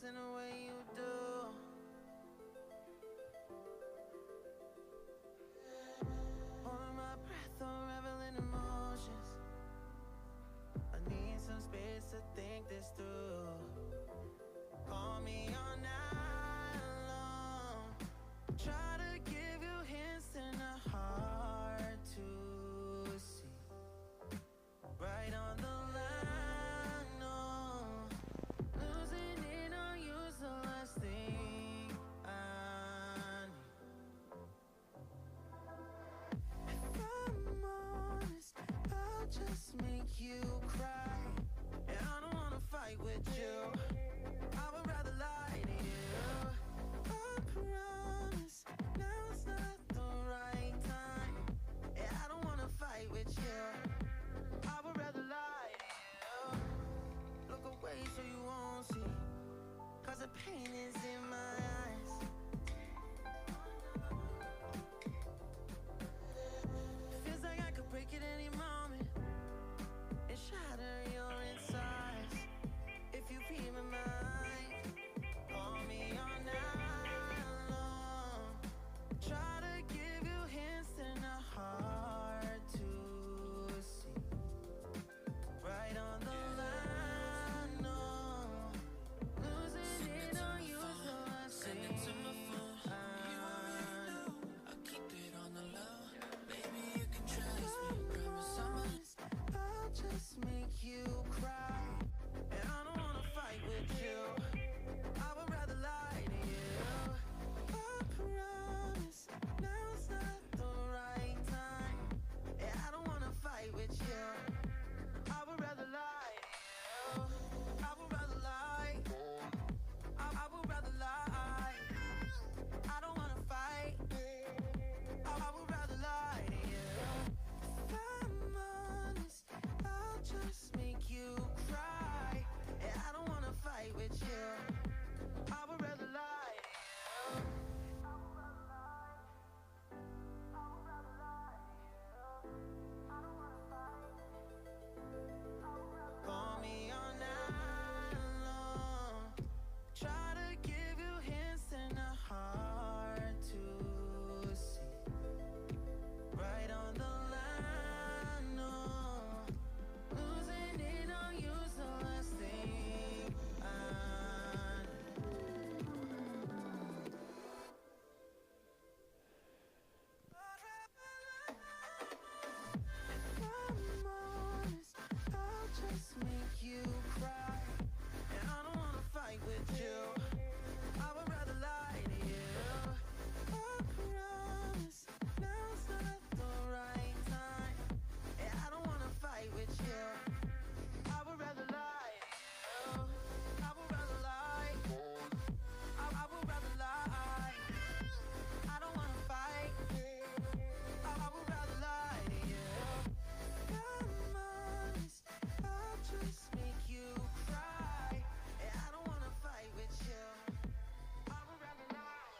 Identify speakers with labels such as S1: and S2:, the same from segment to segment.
S1: in the way you do. Holding my breath, unraveling emotions. I need some space to think this through. Call me all night long. Try to give you hints and a heart to see. Right on the line, no. Losing it on you's the last thing I need. If I'm honest, I'll just make you cry. And I don't wanna fight with you. I would rather lie to you. I promise now's not the right time. And I don't wanna fight with you. I would rather lie to you. Look away so you won't see, 'cause the pain is in my eyes. Feels like I could break at any moment and shatter your insides. If you be my mind, call me all night long. Try to give you hints and a heart to see. Right on the line, no. Losing it on you's the last thing.
S2: Send it to my phone. You already know. I keep it on the low. Baby, you can trust me. Promise
S1: I'll just make you cry. And I don't wanna fight with you. I would rather lie to you. I promise now's not the right time. And I don't wanna fight with you. I would rather lie to you. I would rather lie. I would rather lie. I don't wanna fight. I would rather lie to you. If I'm honest, I'll just make you cry. And I don't wanna fight with you. I would rather lie to you. Call me all night long. Try to give you hints and a heart to see. Right on the line, no. Losing it on you's the last thing I need. If I'm honest, I'll just make you cry. And I don't wanna fight with you. I would rather lie to you. I promise now's not the right time. And I don't wanna fight with you. I would rather lie to you. I would rather lie. I would rather lie. I don't wanna fight. I would rather lie to you. If I'm honest, I'll just make you cry. And I don't wanna fight with you. I would rather lie.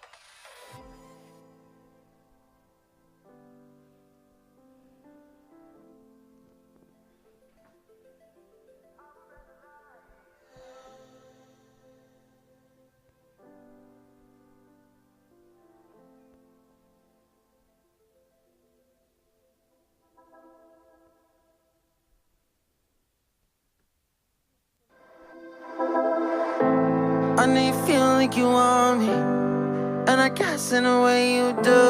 S1: I know you feel like you want me, and I guess in a way you do.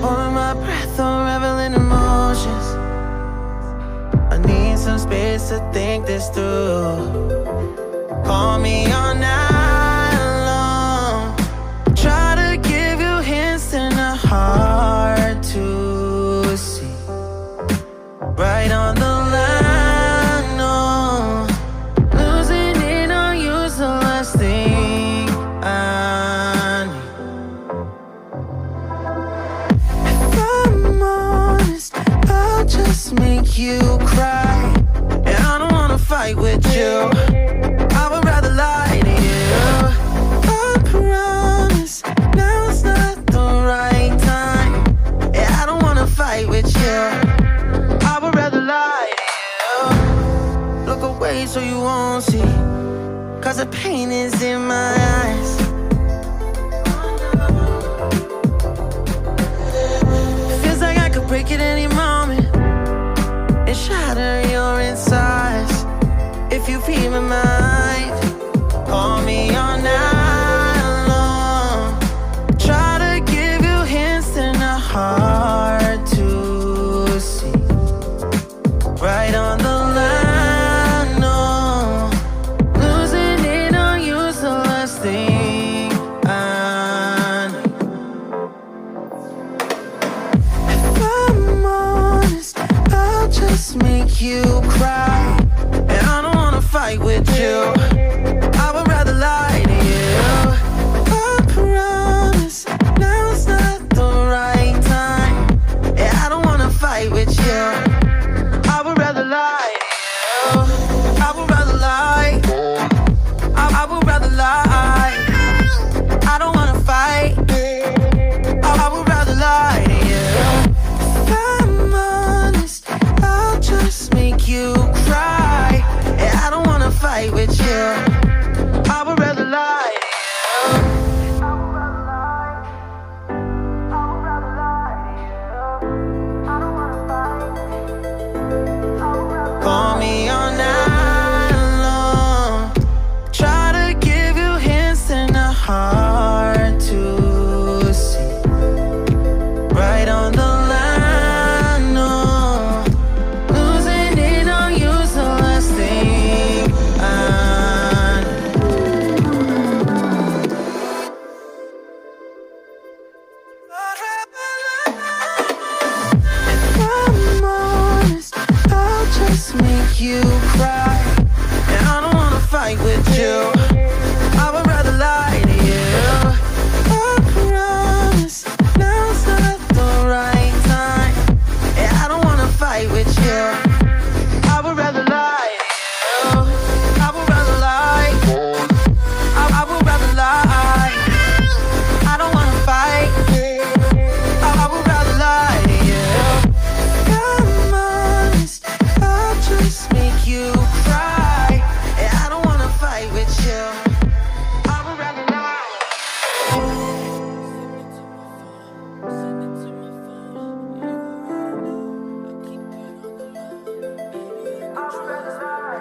S1: Holding my breath, unraveling emotions. I need some space to think this through. Call me all night long. Try to give you hints and a heart to see. Right on the line, no. Losing it on you's the last thing I need. If I'm honest, I'll just make you cry. And I don't wanna fight with you. I would rather lie to you. I promise now's not the right time. And I don't wanna fight with you. I would rather lie to you. won't see, 'cause the pain is in my eyes. Feels like I could break at any moment and shatter your insides. If you feel my mind, call me all night long. Try to give you hints that are hard to see. Right on the line, no. Losing it on you's the last thing I need. If I'm honest, I'll just make you cry. And I don't wanna fight with you, I would rather lie to you. I promise, now's not the right time. Yeah, I don't wanna fight with you, I would rather lie to you. I would rather lie, I would rather lie. I don't wanna fight, I would rather lie to you. If I'm honest, I'll just make you cry. Yeah, I don't wanna fight with you, I would rather lie to you. Call me all night long. Try to give you hints that are hard to see. Right on the line, no. Losing it on you's the last thing I need. If I'm honest, I'll just make you cry. And I don't wanna fight with you, I would rather lie to you. I promise, now's not the right time. Yeah, I don't wanna fight with you, I would rather lie to you. I would rather lie, I would rather lie. I don't wanna fight, I would rather lie to you. If I'm honest, I'll just make you cry. Yeah, I don't wanna fight with you, I would rather lie. Send it to my phone, you already know. I keep it on the low, baby, I would rather lie.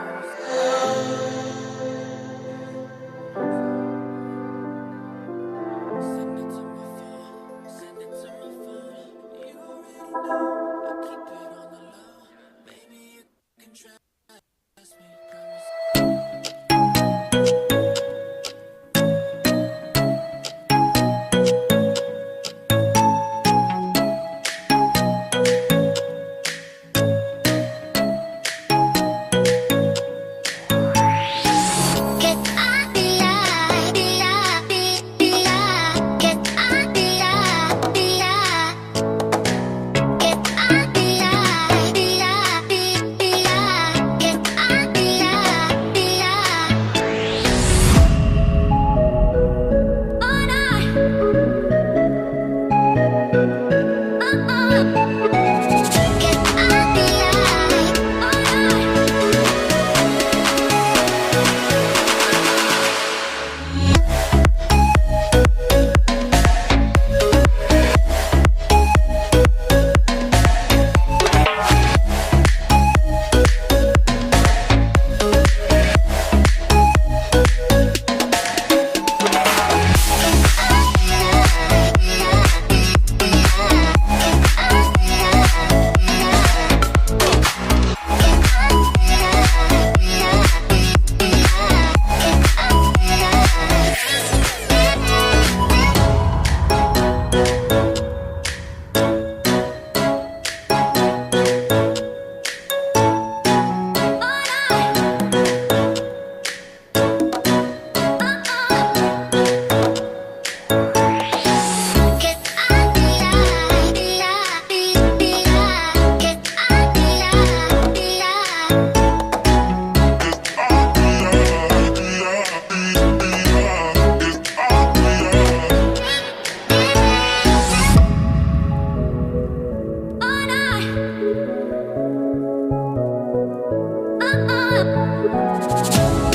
S1: Send it to my phone, send it to my phone, you already know. I keep it on the low, baby, you can trust me, promise.
S3: Get
S1: you.